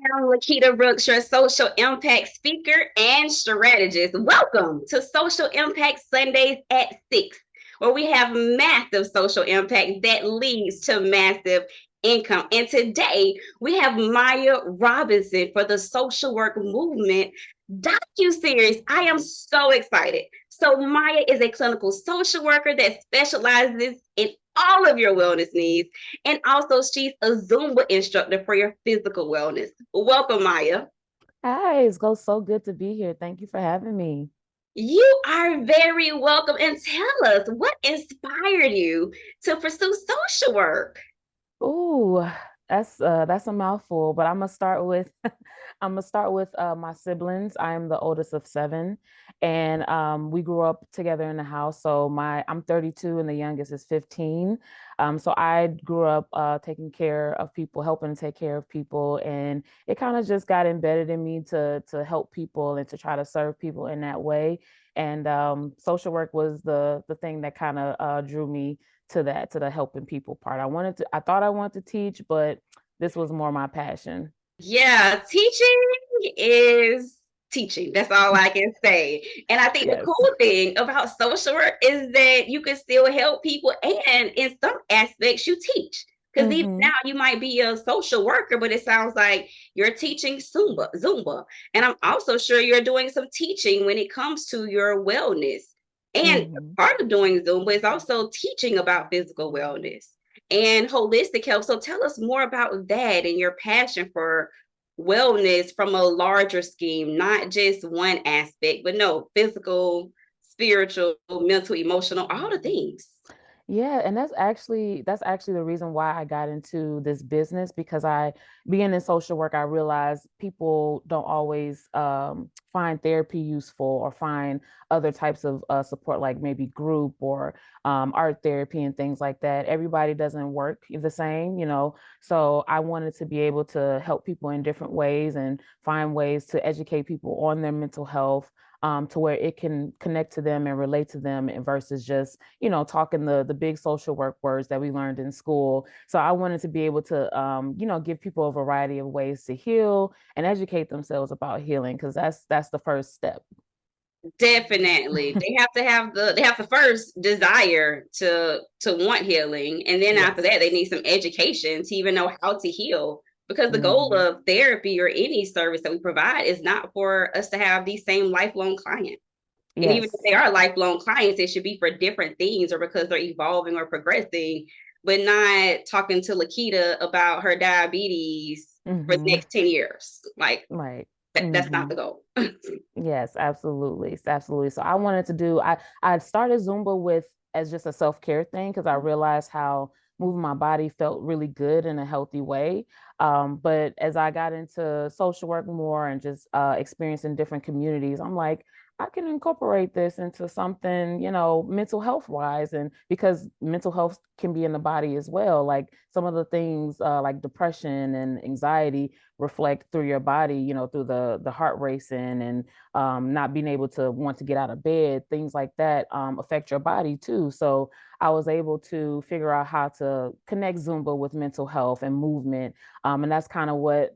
am Lakita Brooks, your social impact speaker and strategist. Welcome to Social Impact Sundays at 6, where we have massive social impact that leads to massive income. And today we have Maya Robinson for the Social Work Movement docu-series. I am so excited. So Maya is a clinical social worker that specializes in all of your wellness needs. And also, she's a Zumba instructor for your physical wellness. Welcome, Maya. Hi, it's so good to be here. Thank you for having me. You are very welcome. And tell us what inspired you to pursue social work? Ooh, that's a mouthful, but I'm gonna start with my siblings. I am the oldest of seven, and we grew up together in the house. So I'm 32 and the youngest is 15. So I grew up taking care of people, helping to take care of people, and it kind of just got embedded in me to help people and to try to serve people in that way. And social work was the thing that kind of drew me to the helping people part. I thought I wanted to teach, but this was more my passion. Yeah, teaching is teaching. That's all I can say. And I think the Yes. cool thing about social work is that you can still help people, and in some aspects, you teach. Because even Mm-hmm. now, you might be a social worker, but it sounds like you're teaching Zumba. And I'm also sure you're doing some teaching when it comes to your wellness. And Mm-hmm. part of doing Zumba is also teaching about physical wellness and holistic health. So tell us more about that and your passion for wellness from a larger scheme, not just one aspect, but no, physical, spiritual, mental, emotional, all the things. Yeah, and that's actually the reason why I got into this business because being in social work, I realized people don't always find therapy useful or find other types of support, like maybe group or art therapy and things like that. Everybody doesn't work the same. So I wanted to be able to help people in different ways and find ways to educate people on their mental health. To where it can connect to them and relate to them and versus just talking the big social work words that we learned in school. So I wanted to be able to give people a variety of ways to heal and educate themselves about healing because that's the first step. Definitely. They have the first desire to want healing. And then after Yes. that, they need some education to even know how to heal. Because the goal Hmm. of therapy or any service that we provide is not for us to have these same lifelong clients. And even if Yes. they are lifelong clients, it should be for different things or because they're evolving or progressing, but not talking to Lakita about her diabetes for the Hmm. next 10 years. Like Right. that's not Hmm. the goal. Yes, absolutely. Absolutely. So I wanted to do I started Zumba with as just a self-care thing because I realized how moving my body felt really good in a healthy way. But as I got into social work more and just experiencing different communities, I'm like, I can incorporate this into something, mental health wise. And because mental health can be in the body as well, like some of the things like depression and anxiety reflect through your body, through the heart racing and not being able to want to get out of bed, things like that affect your body too. So I was able to figure out how to connect Zumba with mental health and movement, and that's kind of what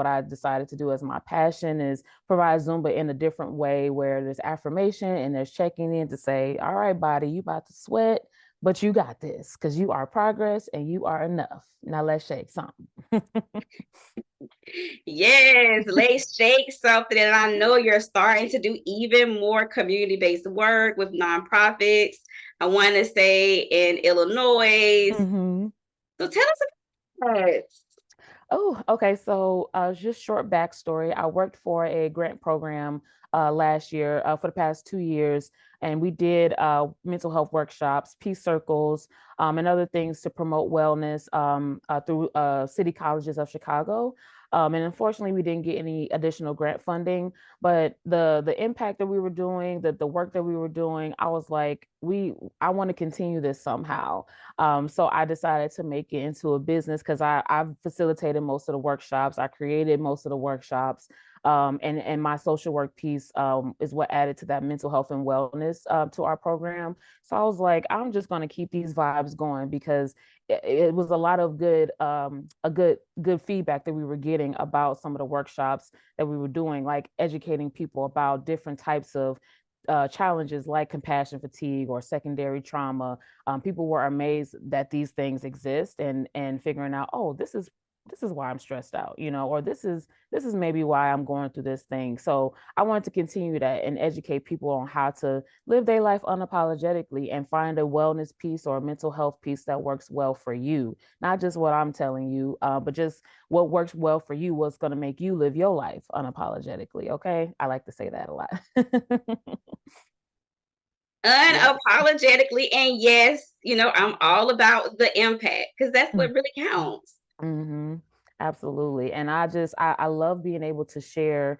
I decided to do as my passion is provide Zumba in a different way where there's affirmation and there's checking in to say, all right, body, you about to sweat. But you got this because you are progress and you are enough. Now let's shake something. Yes, let's shake something. And I know you're starting to do even more community based work with nonprofits. I want to say in Illinois. Hmm. So tell us about it. Oh, okay. So, just short backstory. I worked for a grant program last year for the past 2 years, and we did mental health workshops, peace circles, and other things to promote wellness through city colleges of Chicago. And unfortunately, we didn't get any additional grant funding. But the impact that we were doing, the work that we were doing, I was like, I want to continue this somehow. So I decided to make it into a business because I've facilitated most of the workshops. I created most of the workshops. And my social work piece is what added to that mental health and wellness to our program. So I was like, I'm just going to keep these vibes going because it was a lot of good feedback that we were getting about some of the workshops that we were doing, like educating people about different types of challenges like compassion fatigue or secondary trauma. People were amazed that these things exist, and figuring out, oh, this is why I'm stressed out, or this is maybe why I'm going through this thing. So I wanted to continue that and educate people on how to live their life unapologetically and find a wellness piece or a mental health piece that works well for you. Not just what I'm telling you, but just what works well for you, what's going to make you live your life unapologetically. Okay. I like to say that a lot. Yes. Unapologetically. And yes, I'm all about the impact because that's what really counts. Hmm. Absolutely. And I love being able to share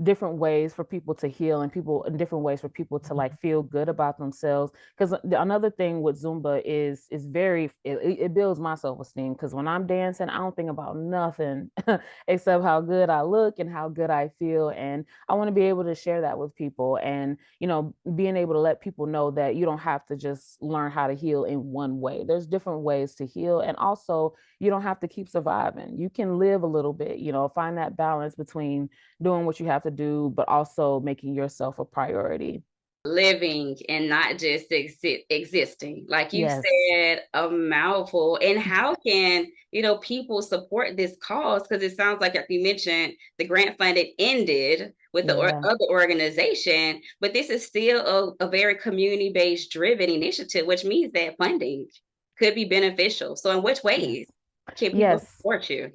different ways for people to heal and people in different ways for people to like feel good about themselves, because another thing with Zumba is very it builds my self-esteem, because when I'm dancing I don't think about nothing except how good I look and how good I feel, and I want to be able to share that with people, and being able to let people know that you don't have to just learn how to heal in one way. There's different ways to heal, and also you don't have to keep surviving. You can live a little bit, find that balance between doing what you have to do, but also making yourself a priority. Living and not just existing. Like you Yes. said, a mouthful. And how can, people support this cause? Because it sounds like you mentioned, the grant funding ended with the Yeah. other organization, but this is still a very community based driven initiative, which means that funding could be beneficial. So, in which Yes. ways can people Yes. support you?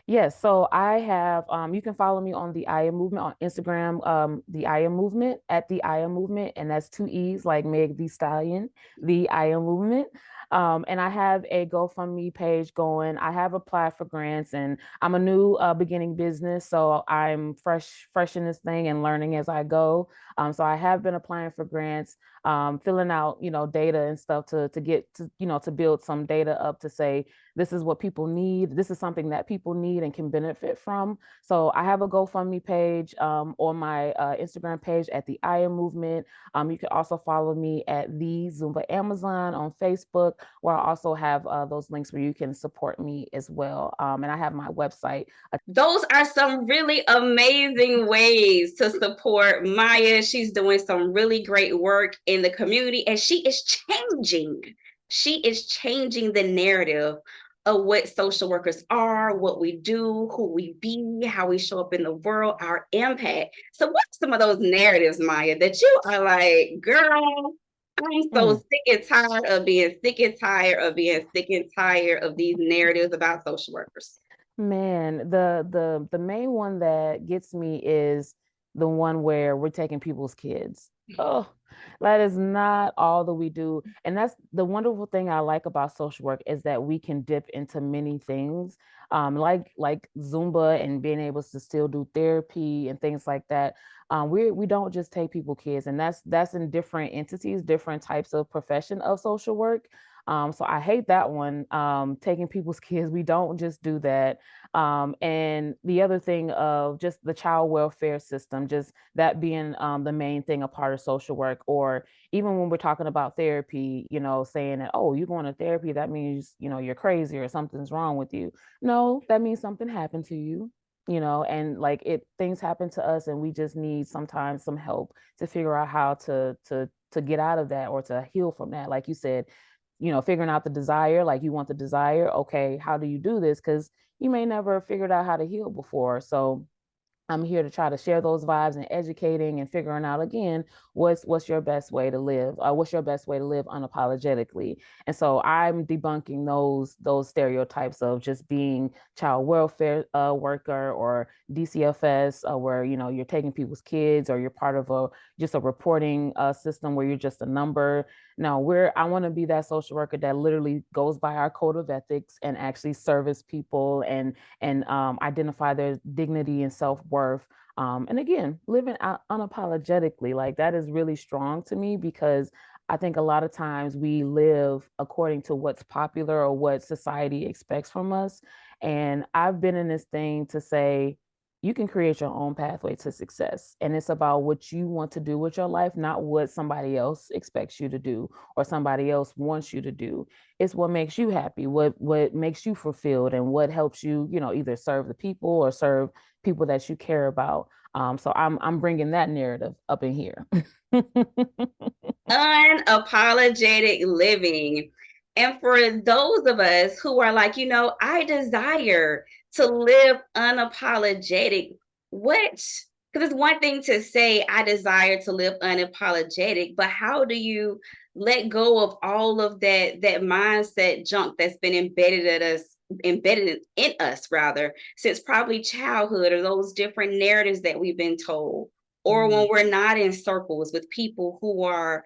Yes, so I have you can follow me on the I Am Movement on Instagram, the I Am Movement at the I Am Movement, and that's two E's like Meg the Stallion, the I Am Movement. And I have a GoFundMe page going. I have applied for grants, and I'm a new beginning business, so I'm fresh in this thing and learning as I go. So I have been applying for grants, filling out, data and stuff to get to, to build some data up to say this is what people need. This is something that people need and can benefit from. So I have a GoFundMe page on my Instagram page at the I Am Movement. You can also follow me at the Zumba Amazon on Facebook, where I also have those links where you can support me as well. And I have my website. Those are some really amazing ways to support Maya. She's doing some really great work in the community, and she is changing. She is changing the narrative of what social workers are, what we do, who we be, how we show up in the world, our impact. So, what's some of those narratives, Maya, that you are like, girl, I'm so Mm. sick and tired of being sick and tired of being sick and tired of these narratives about social workers? Man, the main one that gets me is the one where we're taking people's kids. Oh, that is not all that we do. And that's the wonderful thing I like about social work, is that we can dip into many things, like Zumba and being able to still do therapy and things like that. We don't just take people kids, and that's in different entities, different types of profession of social work. So I hate that one. Taking people's kids, we don't just do that. And the other thing of just the child welfare system, just that being the main thing, a part of social work, or even when we're talking about therapy, saying that, oh, you're going to therapy, that means, you're crazy or something's wrong with you. No, that means something happened to you. And like things happen to us, and we just need sometimes some help to figure out how to get out of that or to heal from that. Like you said, figuring out the desire, like you want the desire. Okay, how do you do this? Because you may never figured out how to heal before. So I'm here to try to share those vibes and educating and figuring out again what's your best way to live. What's your best way to live unapologetically? And so I'm debunking those stereotypes of just being child welfare worker or DCFS, where you're taking people's kids, or you're part of just a reporting system where you're just a number. No, I want to be that social worker that literally goes by our code of ethics and actually service people and identify their dignity and self-worth. And again, living out unapologetically, like that is really strong to me, because I think a lot of times we live according to what's popular or what society expects from us. And I've been in this thing to say, you can create your own pathway to success. And it's about what you want to do with your life, not what somebody else expects you to do or somebody else wants you to do. It's what makes you happy, what makes you fulfilled, and what helps you, either serve the people or serve people that you care about. So I'm bringing that narrative up in here. Unapologetic living. And for those of us who are like, I desire to live unapologetic, what? Because it's one thing to say, I desire to live unapologetic, but how do you let go of all of that mindset junk that's been embedded in us rather, since probably childhood, or those different narratives that we've been told? Or when we're not in circles with people who are,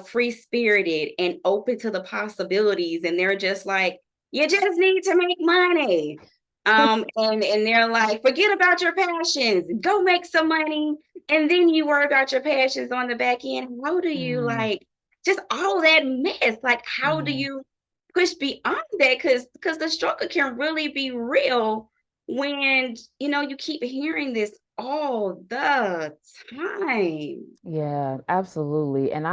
free spirited and open to the possibilities, and they're just like, you just need to make money. And they're like, forget about your passions, go make some money, and then you worry about your passions on the back end. How do you Mm, like just all that mess? Like, how do yeah. you push beyond that? Because the struggle can really be real when you keep hearing this all the time. Yeah, absolutely. And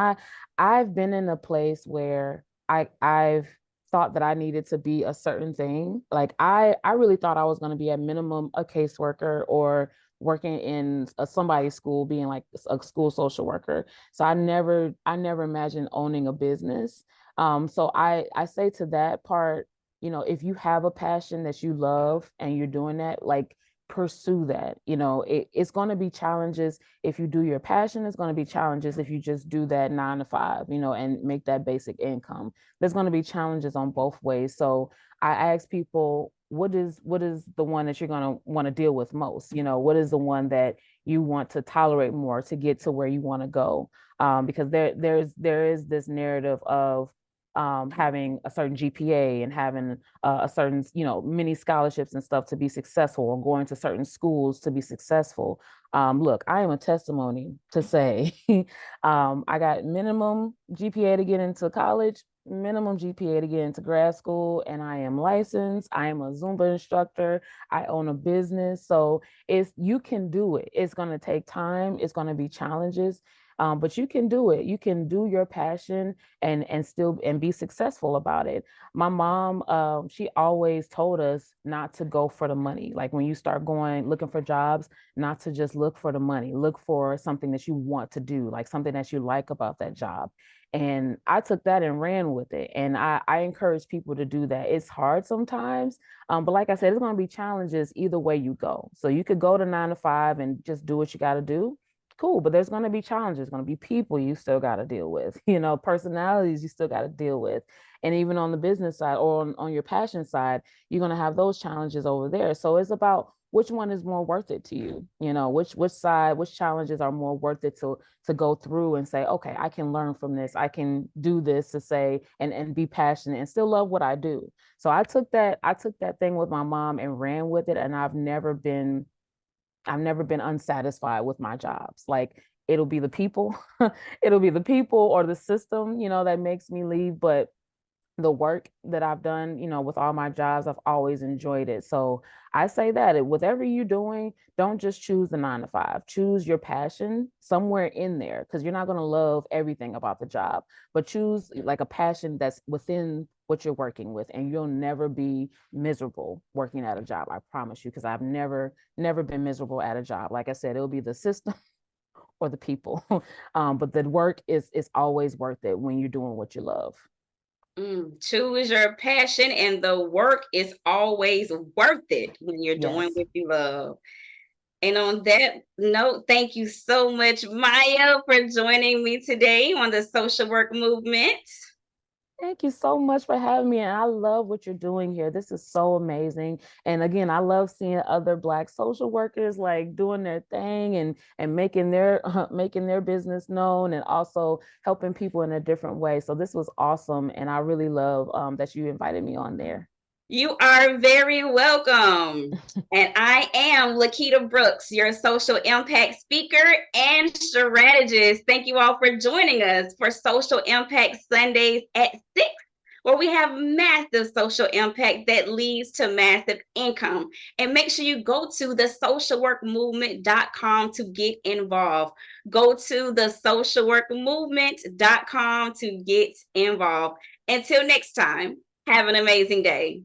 I've been in a place where I've thought that I needed to be a certain thing. Like I really thought I was going to be at minimum a caseworker or working in somebody's school, being like a school social worker. So I never imagined owning a business. So I say to that part, if you have a passion that you love and you're doing that, like pursue that. It's going to be challenges if you do your passion. It's going to be challenges if you just do that 9 to 5, and make that basic income. There's going to be challenges on both ways. So I ask people, what is the one that you're going to want to deal with most? What is the one that you want to tolerate more to get to where you want to go? Because there is this narrative of having a certain GPA and having a certain, many scholarships and stuff to be successful, or going to certain schools to be successful. Look, I am a testimony to say I got minimum GPA to get into college, minimum GPA to get into grad school, and I am licensed. I am a Zumba instructor. I own a business. So you can do it. It's going to take time. It's going to be challenges. But you can do it. You can do your passion and still and be successful about it. My mom, she always told us not to go for the money. Like when you start going looking for jobs, not to just look for the money. Look for something that you want to do, like something that you like about that job. And I took that and ran with it. And I encourage people to do that. It's hard sometimes, but like I said, it's going to be challenges either way you go. So you could go to 9 to 5 and just do what you got to do. Cool, but there's going to be challenges, going to be people you still got to deal with, personalities you still got to deal with. And even on the business side or on your passion side, you're going to have those challenges over there. So it's about which one is more worth it to you, which side, which challenges are more worth it to go through and say, okay, I can learn from this, I can do this, to say and be passionate and still love what I do. So I took that thing with my mom and ran with it, and I've never been unsatisfied with my jobs. Like it'll be the people, it'll be the people or the system, that makes me leave. But the work that I've done, with all my jobs, I've always enjoyed it. So I say that whatever you're doing, don't just choose the 9 to 5. Choose your passion somewhere in there, because you're not going to love everything about the job, but choose like a passion that's within what you're working with, and you'll never be miserable working at a job. I promise you, because I've never been miserable at a job. Like I said, it'll be the system or the people, but the work is always worth it when you're doing what you love. Choose your passion, and the work is always worth it when you're doing Yes. what you love. And on that note, thank you so much, Maya, for joining me today on the social work movement. Thank you so much for having me. And I love what you're doing here. This is so amazing. And again, I love seeing other Black social workers like doing their thing and making their making their business known, and also helping people in a different way. So this was awesome. And I really love that you invited me on there. You are very welcome. And I am Lakita Brooks, your social impact speaker and strategist. Thank you all for joining us for Social Impact Sundays at 6, where we have massive social impact that leads to massive income. And make sure you go to the socialworkmovement.com to get involved. Go to the socialworkmovement.com to get involved. Until next time, have an amazing day.